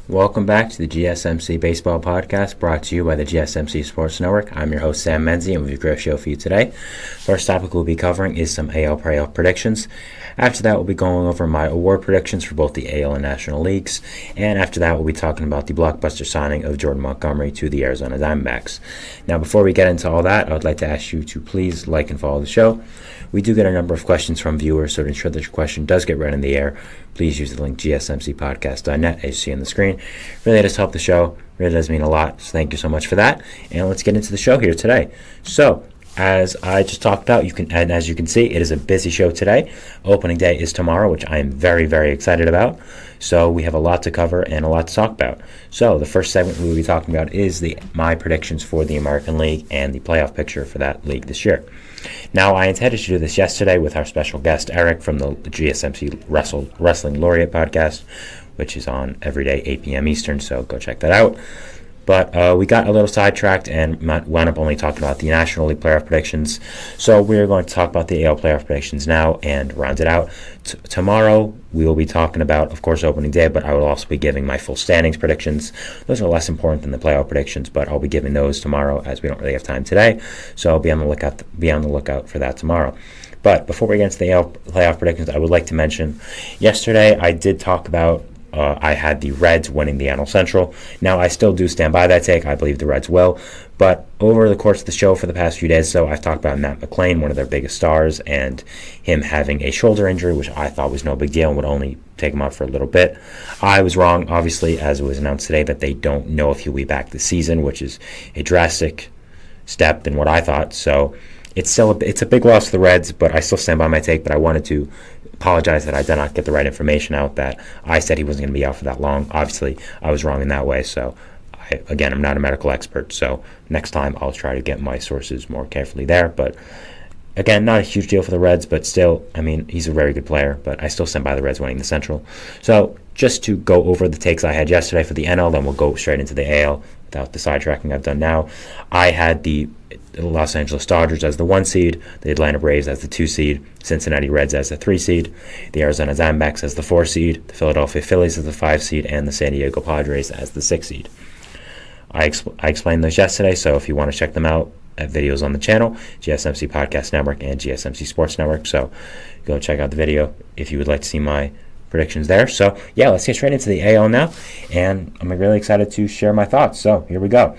Welcome back to the GSMC Baseball Podcast, brought to you by the GSMC Sports Network. I'm your host, Sam Menzie, and we have a great show for you today. First topic we'll be covering is some AL playoff predictions. After that, we'll be going over my award predictions for both the AL and National Leagues. And after that, we'll be talking about the blockbuster signing of Jordan Montgomery to the Arizona Diamondbacks. Now, before we get into all that, I would like to ask you to please like and follow the show. We do get a number of questions from viewers, so to ensure that your question does get read in the air, please use the link gsmcpodcast.net as you see on the screen. Really does help the show. Really does mean a lot. So thank you so much for that. And let's get into the show here today. So, as I just talked about, and as you can see, it is a busy show today. Opening day is tomorrow, which I am very, very excited about. So we have a lot to cover and a lot to talk about. So the first segment we will be talking about is my predictions for the American League and the playoff picture for that league this year. Now, I intended to do this yesterday with our special guest, Eric, from the GSMC Wrestling Laureate podcast, which is on every day, 8 p.m. Eastern, so go check that out. But we got a little sidetracked and wound up only talking about the National League playoff predictions. So we're going to talk about the AL playoff predictions now and round it out. Tomorrow we will be talking about, of course, opening day, but I will also be giving my full standings predictions. Those are less important than the playoff predictions, but I'll be giving those tomorrow as we don't really have time today. So I'll be on the lookout for that tomorrow. But before we get into the AL playoff predictions, I would like to mention yesterday I did talk about I had the Reds winning the NL Central. Now, I still do stand by that take. I believe the Reds will. But over the course of the show for the past few days, I've talked about Matt McLain, one of their biggest stars, and him having a shoulder injury, which I thought was no big deal and would only take him out for a little bit. I was wrong, obviously, as it was announced today, that they don't know if he'll be back this season, which is a drastic step than what I thought. So it's a big loss to the Reds, but I still stand by my take. But I wanted to apologize that I did not get the right information out, that I said he wasn't going to be out for that long. Obviously, I was wrong in that way. So, I'm not a medical expert. So next time I'll try to get my sources more carefully there. But again, not a huge deal for the Reds, but still, he's a very good player. But I still stand by the Reds winning the Central. So just to go over the takes I had yesterday for the NL, then we'll go straight into the AL without the sidetracking I've done now. I had the Los Angeles Dodgers as the 1 seed, the Atlanta Braves as the 2 seed, Cincinnati Reds as the 3 seed, the Arizona Diamondbacks as the 4 seed, the Philadelphia Phillies as the 5 seed, and the San Diego Padres as the 6 seed. I explained those yesterday, so if you want to check them out, videos on the channel, GSMC Podcast Network and GSMC Sports Network. So go check out the video if you would like to see my predictions there. So yeah, let's get straight into the AL now, and I'm really excited to share my thoughts. So here we go.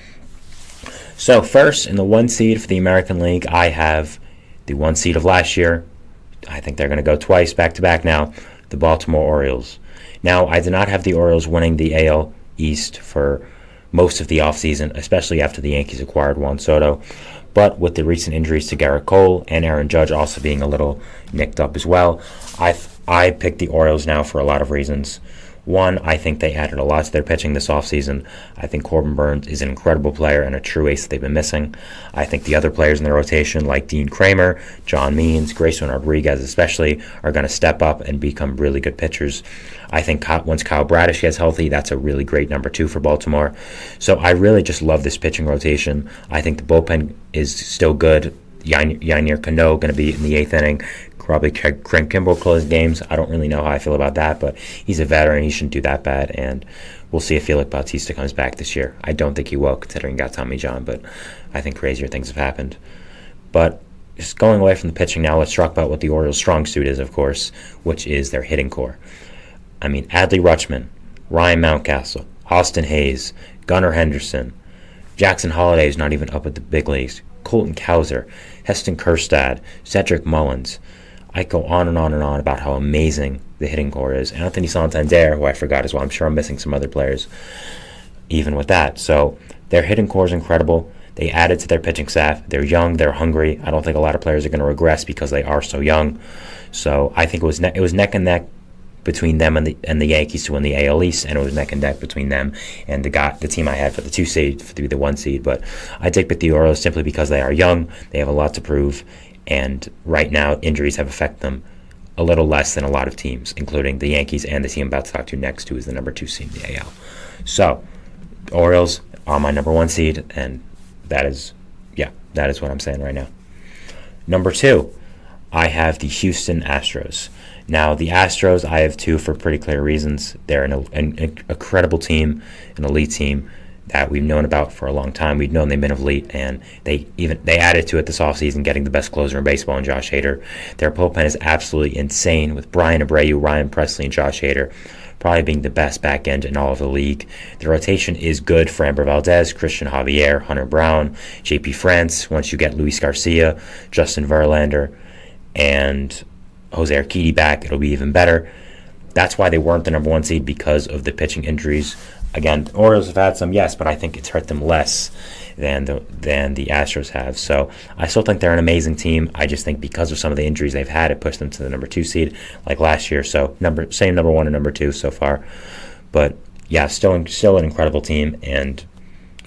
So first, in the 1 seed for the American League, I have the 1 seed of last year. I think they're going to go twice back-to-back now, the Baltimore Orioles. Now, I did not have the Orioles winning the AL East for most of the offseason, especially after the Yankees acquired Juan Soto. But with the recent injuries to Garrett Cole and Aaron Judge also being a little nicked up as well, I picked the Orioles now for a lot of reasons. One, I think they added a lot to their pitching this offseason. I think Corbin Burns is an incredible player and a true ace that they've been missing. I think the other players in the rotation, like Dean Kramer, John Means, Grayson Rodriguez especially, are going to step up and become really good pitchers. I think once Kyle Bradish gets healthy, that's a really great number 2 for Baltimore. So I really just love this pitching rotation. I think the bullpen is still good. Yainier Cano going to be in the 8th inning. Probably Craig Kimbrell close games. I don't really know how I feel about that, but he's a veteran. He shouldn't do that bad, and we'll see if Felix Bautista comes back this year. I don't think he will, considering he got Tommy John, but I think crazier things have happened. But just going away from the pitching now, let's talk about what the Orioles' strong suit is, of course, which is their hitting core. Adley Rutschman, Ryan Mountcastle, Austin Hayes, Gunnar Henderson, Jackson Holliday is not even up at the big leagues, Colton Cowser, Heston Kjerstad, Cedric Mullins. I go on and on and on about how amazing the hitting core is. Anthony Santander, who I forgot as well. I'm sure I'm missing some other players even with that. So their hitting core is incredible. They added to their pitching staff. They're young. They're hungry. I don't think a lot of players are going to regress because they are so young. So I think it was neck and neck between them and the Yankees to win the AL East, and it was neck and neck between them and the team I had for the 2 seed, to be the 1 seed. But I take the Orioles simply because they are young. They have a lot to prove. And right now, injuries have affected them a little less than a lot of teams, including the Yankees and the team I'm about to talk to next, who is the number 2 seed in the AL. So, the Orioles are my number 1 seed, and that is what I'm saying right now. Number 2, I have the Houston Astros. Now, the Astros, I have two for pretty clear reasons. They're an incredible team, an elite team that we've known about for a long time. We've known they've been elite, and they added to it this offseason, getting the best closer in baseball in Josh Hader. Their bullpen is absolutely insane with Brian Abreu, Ryan Presley, and Josh Hader probably being the best back end in all of the league. The rotation is good for Framber Valdez, Christian Javier, Hunter Brown, JP France. Once you get Luis Garcia, Justin Verlander, and Jose Urquidy back, it'll be even better. That's why they weren't the number one seed, because of the pitching injuries. Again, the Orioles have had some, yes, but I think it's hurt them less than the Astros have. So I still think they're an amazing team. I just think because of some of the injuries they've had, it pushed them to the number 2 seed like last year. So same number 1 and number 2 so far. But yeah, still an incredible team, and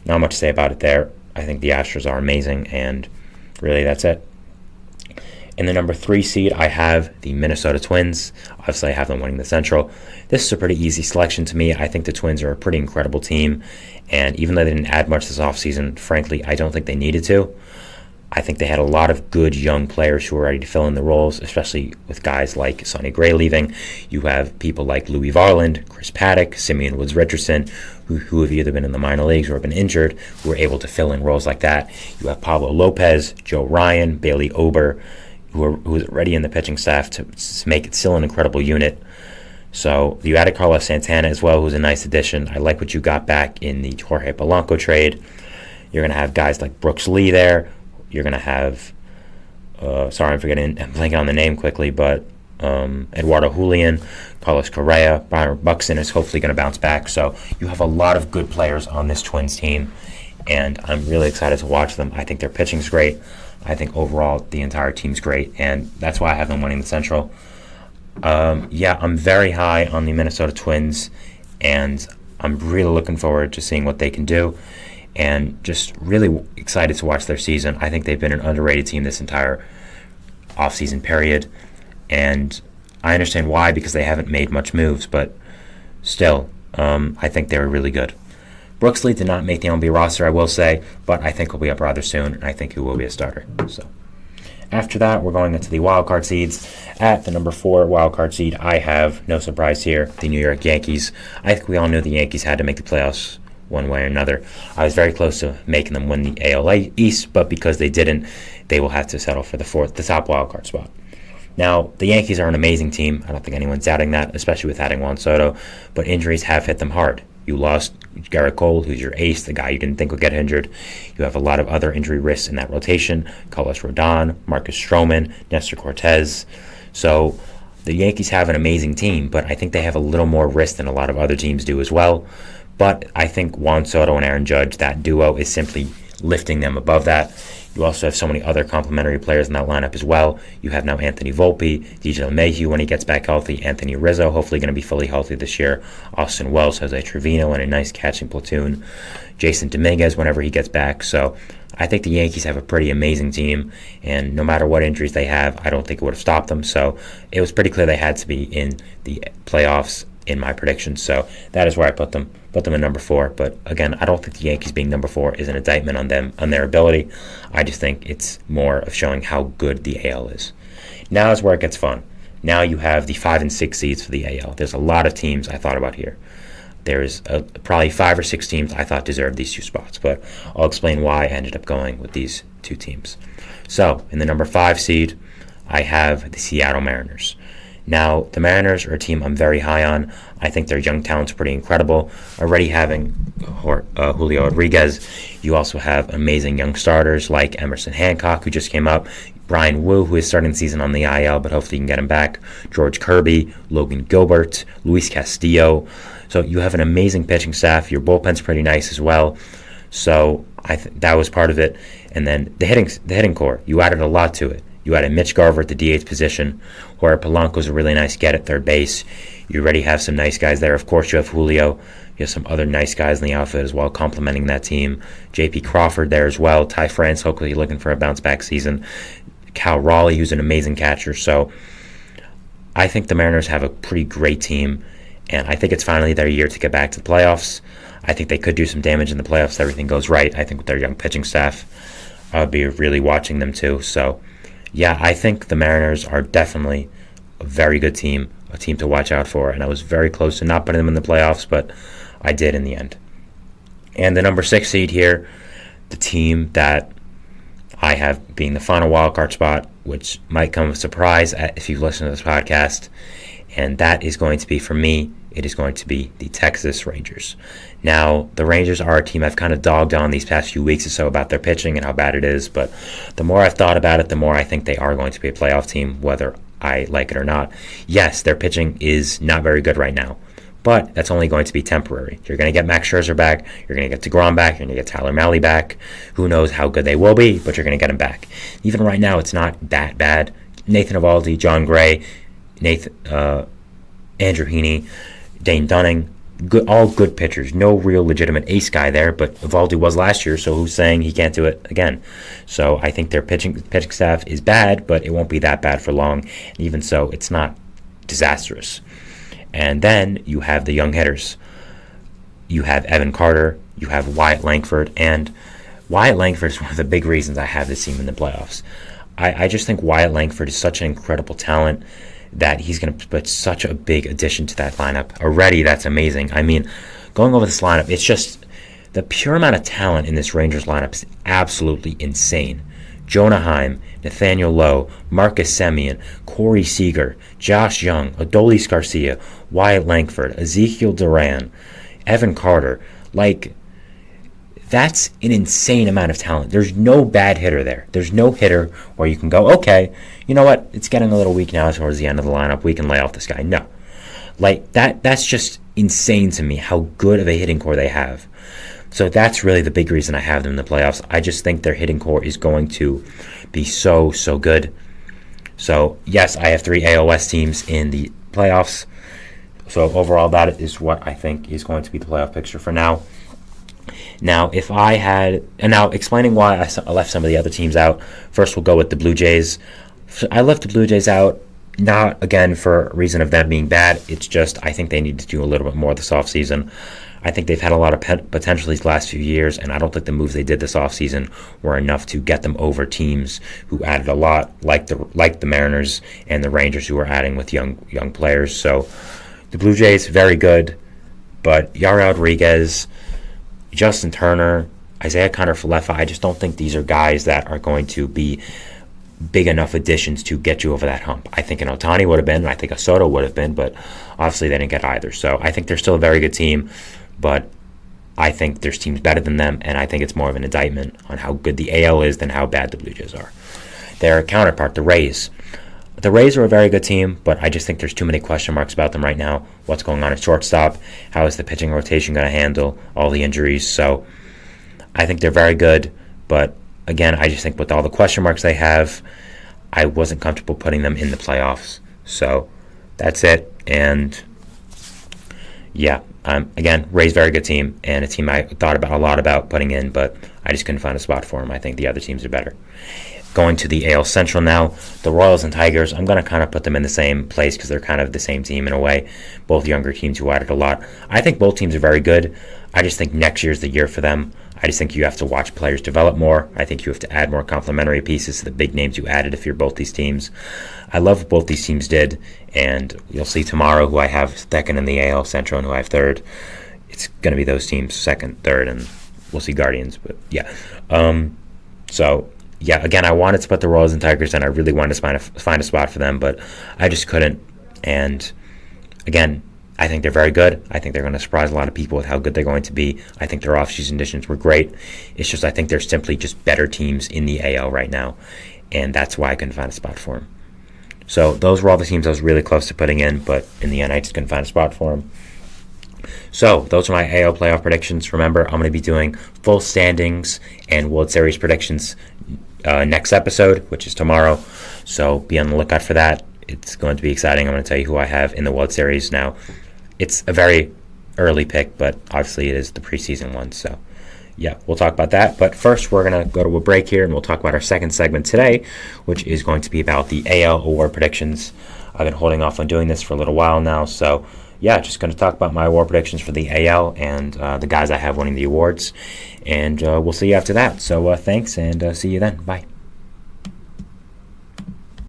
not much to say about it there. I think the Astros are amazing, and really that's it. In the number 3 seed, I have the Minnesota Twins. Obviously, I have them winning the Central. This is a pretty easy selection to me. I think the Twins are a pretty incredible team, and even though they didn't add much this offseason, frankly, I don't think they needed to. I think they had a lot of good young players who were ready to fill in the roles, especially with guys like Sonny Gray leaving. You have people like Louis Varland, Chris Paddock, Simeon Woods-Richardson, who have either been in the minor leagues or have been injured, who were able to fill in roles like that. You have Pablo Lopez, Joe Ryan, Bailey Ober, who is already in the pitching staff to make it still an incredible unit. So you added Carlos Santana as well, who's a nice addition. I like what you got back in the Jorge Polanco trade. You're going to have guys like Brooks Lee there. You're going to have, I'm blanking on the name quickly, but Eduardo Julian, Carlos Correa, Byron Buxton is hopefully going to bounce back. So you have a lot of good players on this Twins team, and I'm really excited to watch them. I think their pitching's great. I think overall the entire team's great, and that's why I have them winning the Central. I'm very high on the Minnesota Twins, and I'm really looking forward to seeing what they can do, and just really excited to watch their season. I think they've been an underrated team this entire offseason period, and I understand why, because they haven't made much moves, but still, I think they were really good. Brooks Lee did not make the MLB roster, I will say, but I think he'll be up rather soon, and I think he will be a starter. So, after that, we're going into the wildcard seeds. At the number 4 wildcard seed, I have, no surprise here, the New York Yankees. I think we all knew the Yankees had to make the playoffs one way or another. I was very close to making them win the AL East, but because they didn't, they will have to settle for the top wildcard spot. Now, the Yankees are an amazing team. I don't think anyone's doubting that, especially with adding Juan Soto, but injuries have hit them hard. You lost Garrett Cole, who's your ace, the guy you didn't think would get injured. You have a lot of other injury risks in that rotation. Carlos Rodon, Marcus Stroman, Nestor Cortez. So the Yankees have an amazing team, but I think they have a little more risk than a lot of other teams do as well. But I think Juan Soto and Aaron Judge, that duo, is simply lifting them above that. You also have so many other complementary players in that lineup as well. You have now Anthony Volpe, DJ LeMahieu when he gets back healthy, Anthony Rizzo, hopefully going to be fully healthy this year, Austin Wells, Jose Trevino, and a nice catching platoon, Jason Dominguez whenever he gets back. So I think the Yankees have a pretty amazing team, and no matter what injuries they have, I don't think it would have stopped them. So it was pretty clear they had to be in the playoffs in my predictions. So that is where I put them in number 4. But again, I don't think the Yankees being number 4 is an indictment on them, on their ability. I just think it's more of showing how good the AL is. Now is where it gets fun. Now you have the 5 and 6 seeds for the AL. There's a lot of teams I thought about here. There's probably 5 or 6 teams I thought deserved these 2 spots, but I'll explain why I ended up going with these 2 teams. So in the number 5 seed, I have the Seattle Mariners. Now, the Mariners are a team I'm very high on. I think their young talent's pretty incredible. Already having Julio Rodriguez, you also have amazing young starters like Emerson Hancock, who just came up, Brian Wu, who is starting the season on the IL, but hopefully you can get him back, George Kirby, Logan Gilbert, Luis Castillo. So you have an amazing pitching staff. Your bullpen's pretty nice as well. So that was part of it. And then the hitting core, you added a lot to it. You added Mitch Garver at the DH position, where Polanco's a really nice get at third base. You already have some nice guys there. Of course, you have Julio. You have some other nice guys in the outfield as well, complementing that team. J.P. Crawford there as well. Ty France, hopefully looking for a bounce-back season. Cal Raleigh, who's an amazing catcher. So I think the Mariners have a pretty great team, and I think it's finally their year to get back to the playoffs. I think they could do some damage in the playoffs if everything goes right. I think with their young pitching staff, I'll be really watching them too. So yeah, I think the Mariners are definitely a very good team, a team to watch out for, and I was very close to not putting them in the playoffs, but I did in the end. And the number 6 seed here, the team that I have being the final wildcard spot, which might come as a surprise if you've listened to this podcast, and that is going to be, for me, it is going to be the Texas Rangers. Now, the Rangers are a team I've kind of dogged on these past few weeks or so about their pitching and how bad it is, but the more I've thought about it, the more I think they are going to be a playoff team, whether I like it or not. Yes, their pitching is not very good right now, but that's only going to be temporary. You're going to get Max Scherzer back, you're going to get DeGrom back, you're going to get Tyler Mahle back. Who knows how good they will be, but you're going to get them back. Even right now, it's not that bad. Nathan Eovaldi, John Gray, Andrew Heaney, Dane Dunning, all good pitchers. No real legitimate ace guy there, but Eovaldi was last year, so who's saying he can't do it again? So I think their pitching staff is bad, but it won't be that bad for long. And even so, it's not disastrous. And then you have the young hitters. You have Evan Carter, you have Wyatt Langford, and Wyatt Langford is one of the big reasons I have this team in the playoffs. I just think Wyatt Langford is such an incredible talent that he's going to put such a big addition to that lineup. Already, that's amazing. I mean, going over this lineup, it's just the pure amount of talent in this Rangers lineup is absolutely insane. Jonah Heim, Nathaniel Lowe, Marcus Semien, Corey Seager, Josh Young, Adolis Garcia, Wyatt Langford, Ezekiel Duran, Evan Carter. That's an insane amount of talent. There's no bad hitter there. There's no hitter where you can go, okay, you know what? It's getting a little weak now towards the end of the lineup. We can lay off this guy. No. That's just insane to me how good of a hitting core they have. So that's really the big reason I have them in the playoffs. I just think their hitting core is going to be so good. So, yes, I have 3 AOS teams in the playoffs. So, overall, that is what I think is going to be the playoff picture for now. Now, explaining why I left some of the other teams out. First, we'll go with the Blue Jays. I left the Blue Jays out, not, again, for a reason of them being bad. It's just I think they need to do a little bit more this offseason. I think they've had a lot of potential these last few years, and I don't think the moves they did this offseason were enough to get them over teams who added a lot, like the Mariners and the Rangers, who are adding with young players. So the Blue Jays, very good, but Yari Rodriguez, Justin Turner, Isaiah Kiner-Falefa, I just don't think these are guys that are going to be big enough additions to get you over that hump. I think an Ohtani would have been, and I think a Soto would have been, but obviously they didn't get either. So I think they're still a very good team, but I think there's teams better than them, and I think it's more of an indictment on how good the AL is than how bad the Blue Jays are. Their counterpart, the Rays. The Rays are a very good team, but I just think there's too many question marks about them right now. What's going on at shortstop? How is the pitching rotation going to handle all the injuries? So I think they're very good, but again, I just think with all the question marks they have, I wasn't comfortable putting them in the playoffs. So that's it. And yeah, again, Rays, very good team, and a team I thought a lot about putting in, but I just couldn't find a spot for them. I think the other teams are better. Going to the AL Central now, the Royals and Tigers, I'm going to kind of put them in the same place because they're kind of the same team in a way. Both younger teams who added a lot. I think both teams are very good. I just think next year's the year for them. I just think you have to watch players develop more. I think you have to add more complementary pieces to the big names you added if you're both these teams. I love what both these teams did, and you'll see tomorrow who I have second in the AL Central and who I have third. It's going to be those teams, second, third, and we'll see Guardians. But yeah. Yeah, again, I wanted to put the Royals and Tigers in. I really wanted to find a spot for them, but I just couldn't. And again, I think they're very good. I think they're going to surprise a lot of people with how good they're going to be. I think their off-season additions were great. It's just I think they're simply just better teams in the AL right now, and that's why I couldn't find a spot for them. So those were all the teams I was really close to putting in, but in the end, I just couldn't find a spot for them. So those are my AL playoff predictions. Remember, I'm going to be doing full standings and World Series predictions next episode, which is tomorrow. So be on the lookout for that. It's going to be exciting. I'm going to tell you who I have in the World Series now. It's a very early pick, but obviously it is the preseason one. So yeah, we'll talk about that. But first, we're going to go to a break here, and we'll talk about our second segment today, which is going to be about the AL award predictions. I've been holding off on doing this for a little while now. So yeah, just going to talk about my award predictions for the AL and the guys I have winning the awards. And we'll see you after that. So thanks, and see you then. Bye.